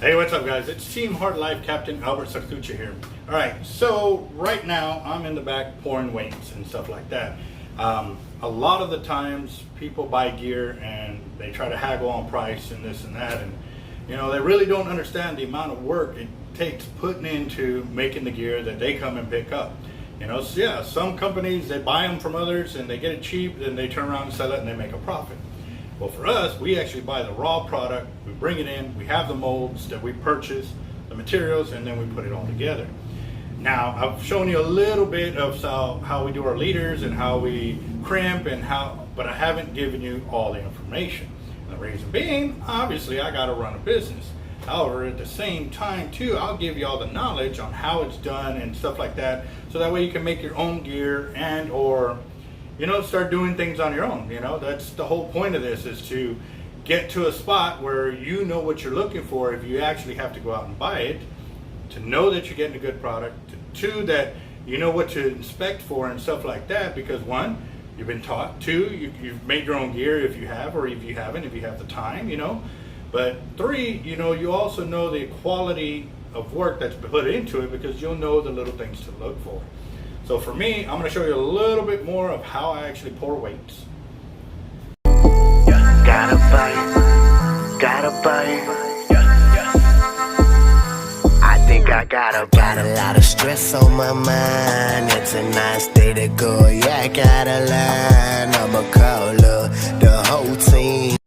Hey, what's up guys? It's Team Hard Life Captain Alberto Zertuche here. Alright, so right now I'm in the back pouring weights and stuff like that. A lot of the times people buy gear and they try to haggle on price and this and that, and you know, they really don't understand the amount of work it takes putting into making the gear that they come and pick up. You know, so yeah, some companies, they buy them from others and they get it cheap, then they turn around and sell it and they make a profit. Well, for us, we actually buy the raw product, we bring it in, we have the molds that we purchase, the materials, and then we put it all together. Now, I've shown you a little bit of how we do our leaders and how we crimp and but I haven't given you all the information. And the reason being, obviously, I got to run a business. However, at the same time, too, I'll give you all the knowledge on how it's done and stuff like that, so that way you can make your own gear and or you know, start doing things on your own. You know, that's the whole point of this, is to get to a spot where you know what you're looking for if you actually have to go out and buy it, to know that you're getting a good product, two, that you know what to inspect for and stuff like that, because one, you've been taught, two, you've made your own gear if you have, or if you haven't, if you have the time, you know, but three, you know, you also know the quality of work that's put into it, because you'll know the little things to look for. So for me, I'm going to show you a little bit more of how I actually pour weights. Gotta bite. I think I got a lot of stress on my mind. It's a nice day to go. Yeah, I gotta learn. I'ma call the whole team.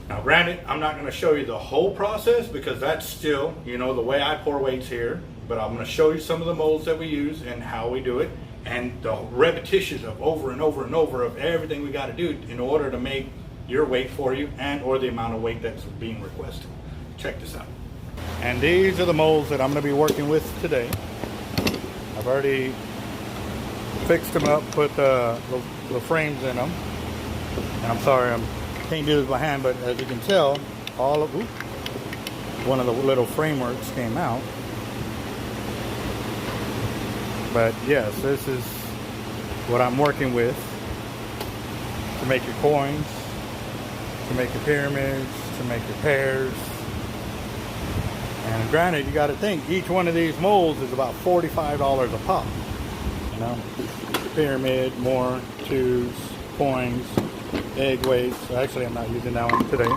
Now granted, I'm not going to show you the whole process, because that's still, you know, the way I pour weights here. But I'm going to show you some of the molds that we use and how we do it, and the repetitions of over and over and over of everything we got to do in order to make your weight for you and or the amount of weight that's being requested. Check this out. And these are the molds that I'm going to be working with today. I've already fixed them up, put the frames in them. And I'm sorry, I can't do this by hand, but as you can tell, one of the little frameworks came out. But yes, this is what I'm working with to make your coins, to make your pyramids, to make your pairs. And granted, you got to think, each one of these molds is about $45 a pop. You know, pyramid, more, twos, coins, egg weights. Actually, I'm not using that one today.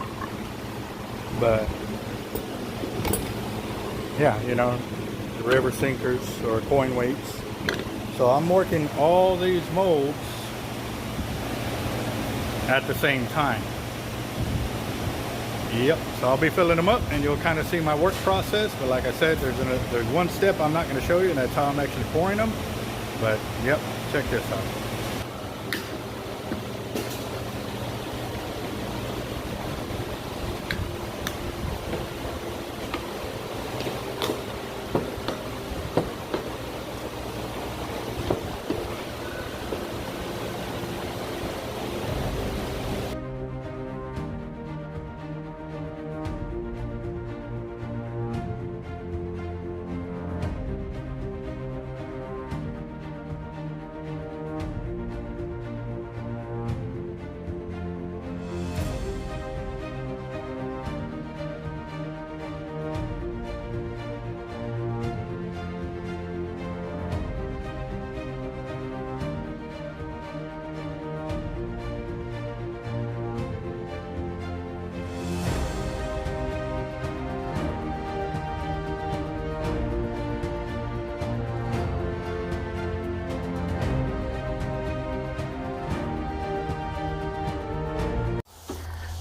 But yeah, you know, the river sinkers or coin weights. So I'm working all these molds at the same time. Yep, so I'll be filling them up and you'll kind of see my work process. But like I said, there's one step I'm not going to show you, and that's how I'm actually pouring them. But yep, check this out.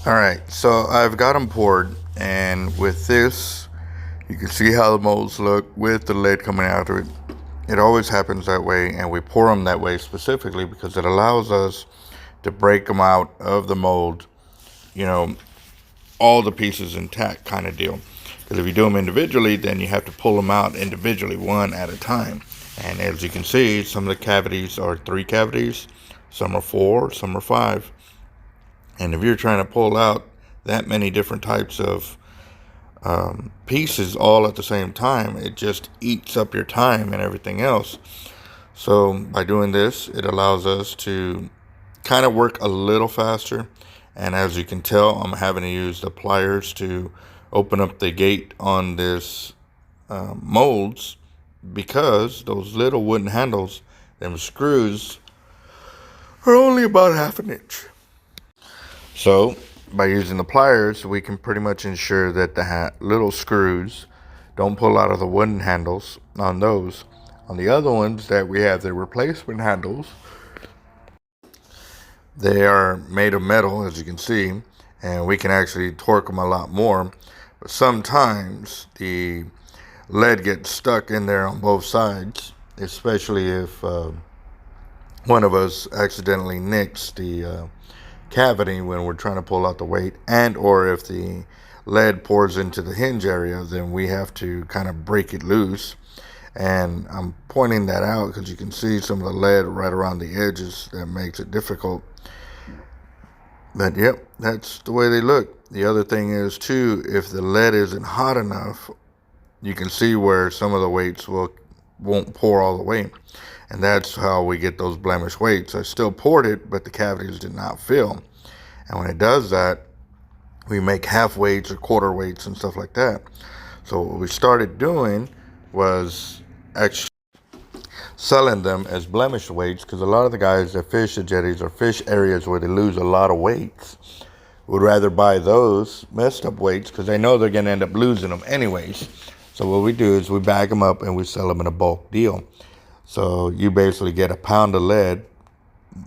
Alright, so I've got them poured, and with this, you can see how the molds look with the lid coming out of it. It always happens that way, and we pour them that way specifically because it allows us to break them out of the mold, you know, all the pieces intact kind of deal. Because if you do them individually, then you have to pull them out individually, one at a time. And as you can see, some of the cavities are 3 cavities, some are 4, some are 5. And if you're trying to pull out that many different types of pieces all at the same time, it just eats up your time and everything else. So by doing this, it allows us to kind of work a little faster. And as you can tell, I'm having to use the pliers to open up the gate on this molds, because those little wooden handles, them screws, are only about 1/2 inch. So by using the pliers, we can pretty much ensure that the little screws don't pull out of the wooden handles on those. On the other ones that we have, the replacement handles, they are made of metal, as you can see, and we can actually torque them a lot more. But sometimes the lead gets stuck in there on both sides, especially if one of us accidentally nicks the cavity when we're trying to pull out the weight, and or if the lead pours into the hinge area, then we have to kind of break it loose. And I'm pointing that out because you can see some of the lead right around the edges. That makes it difficult. But yep, that's the way they look. The other thing is too, if the lead isn't hot enough, you can see where some of the weights won't pour all the way. And that's how we get those blemished weights. I still poured it, but the cavities did not fill. And when it does that, we make half weights or quarter weights and stuff like that. So what we started doing was actually selling them as blemished weights, because a lot of the guys that fish the jetties or fish areas where they lose a lot of weights would rather buy those messed up weights because they know they're going to end up losing them anyways. So what we do is we bag them up and we sell them in a bulk deal. So you basically get a pound of lead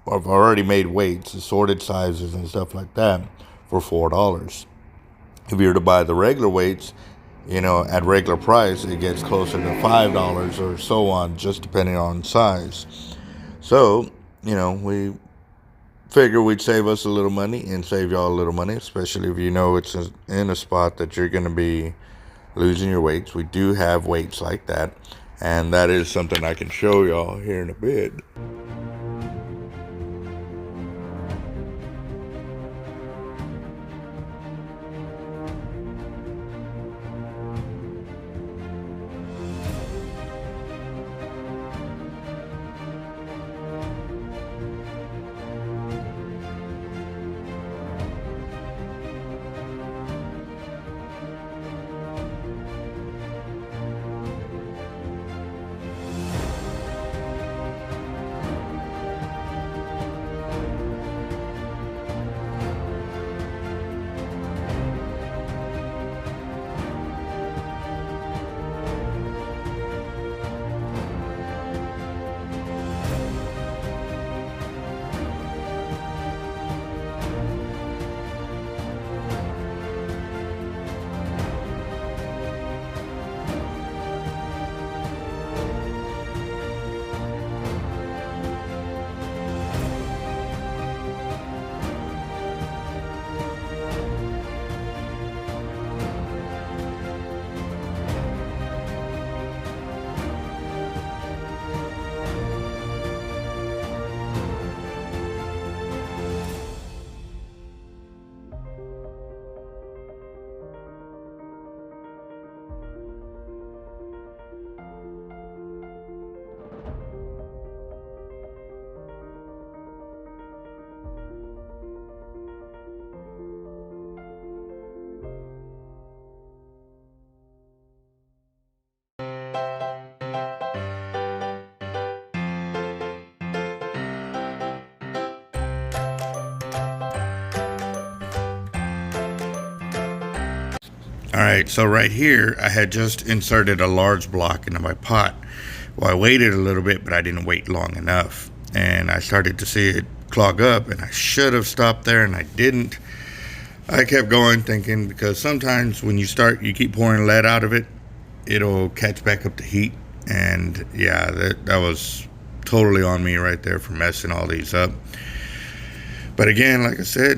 of already made weights, assorted sizes and stuff like that, for $4. If you were to buy the regular weights, at regular price, it gets closer to $5 or so on, just depending on size. So, we figure we'd save us a little money and save y'all a little money, especially if it's in a spot that you're going to be losing your weights. We do have weights like that, and that is something I can show y'all here in a bit. Alright, so right here, I had just inserted a large block into my pot. Well, I waited a little bit, but I didn't wait long enough. And I started to see it clog up, and I should have stopped there, and I didn't. I kept going thinking, because sometimes when you keep pouring lead out of it, it'll catch back up to heat. And yeah, that was totally on me right there for messing all these up. But again, like I said,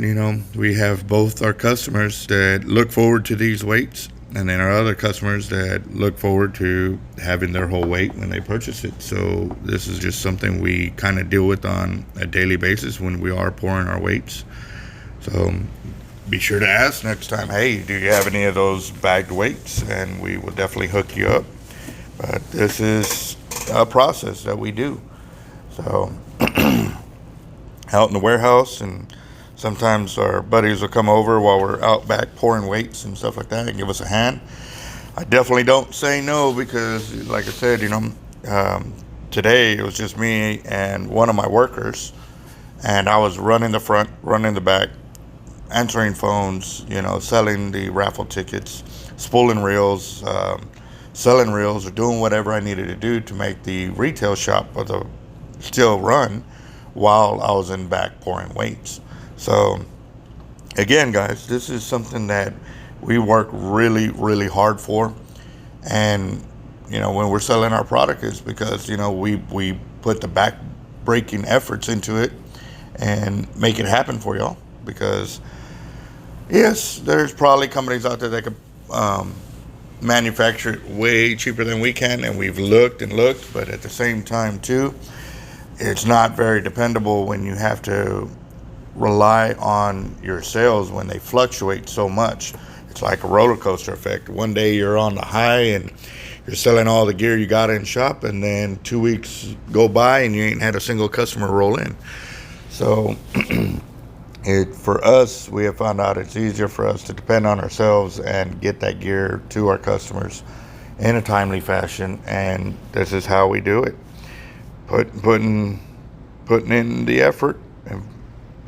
we have both our customers that look forward to these weights, and then our other customers that look forward to having their whole weight when they purchase it. So this is just something we kind of deal with on a daily basis when we are pouring our weights. So be sure to ask next time, hey, do you have any of those bagged weights? And we will definitely hook you up. But this is a process that we do. So out in the warehouse and Sometimes our buddies will come over while we're out back pouring weights and stuff like that and give us a hand. I definitely don't say no because, like I said, today it was just me and one of my workers, and I was running the front, running the back, answering phones, selling the raffle tickets, spooling reels, selling reels, or doing whatever I needed to do to make the retail shop still run while I was in back pouring weights. So again, guys, this is something that we work really, really hard for. And, when we're selling our product, it's because, we put the back breaking efforts into it and make it happen for y'all. Because, yes, there's probably companies out there that could manufacture it way cheaper than we can. And we've looked and looked, but at the same time, too, it's not very dependable when you have to rely on your sales when they fluctuate so much. It's like a roller coaster effect. One day you're on the high and you're selling all the gear you got in shop, and then 2 weeks go by and you ain't had a single customer roll in. So for us, we have found out it's easier for us to depend on ourselves and get that gear to our customers in a timely fashion, and this is how we do it. Putting in the effort and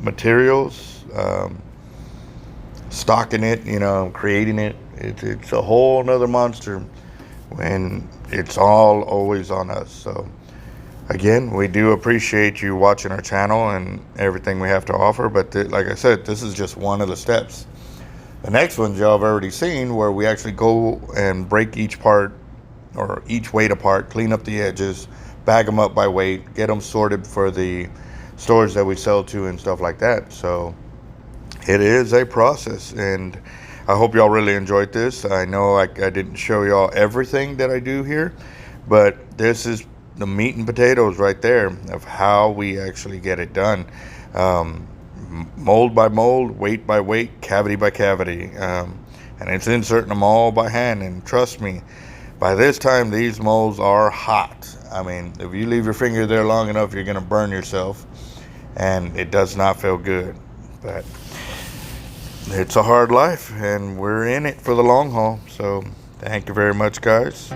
materials, stocking it, creating it. It's a whole nother monster when it's all always on us. So again, we do appreciate you watching our channel and everything we have to offer, but like I said, this is just one of the steps. The next ones y'all have already seen, where we actually go and break each part or each weight apart, clean up the edges, bag them up by weight, get them sorted for the stores that we sell to and stuff like that. So it is a process, and I hope y'all really enjoyed this. I know I didn't show y'all everything that I do here, but this is the meat and potatoes right there of how we actually get it done. Mold by mold, weight by weight, cavity by cavity, and it's inserting them all by hand. And trust me, by this time these molds are hot. I mean, if you leave your finger there long enough, you're gonna burn yourself, and it does not feel good. But it's a hard life, and we're in it for the long haul. So thank you very much, guys.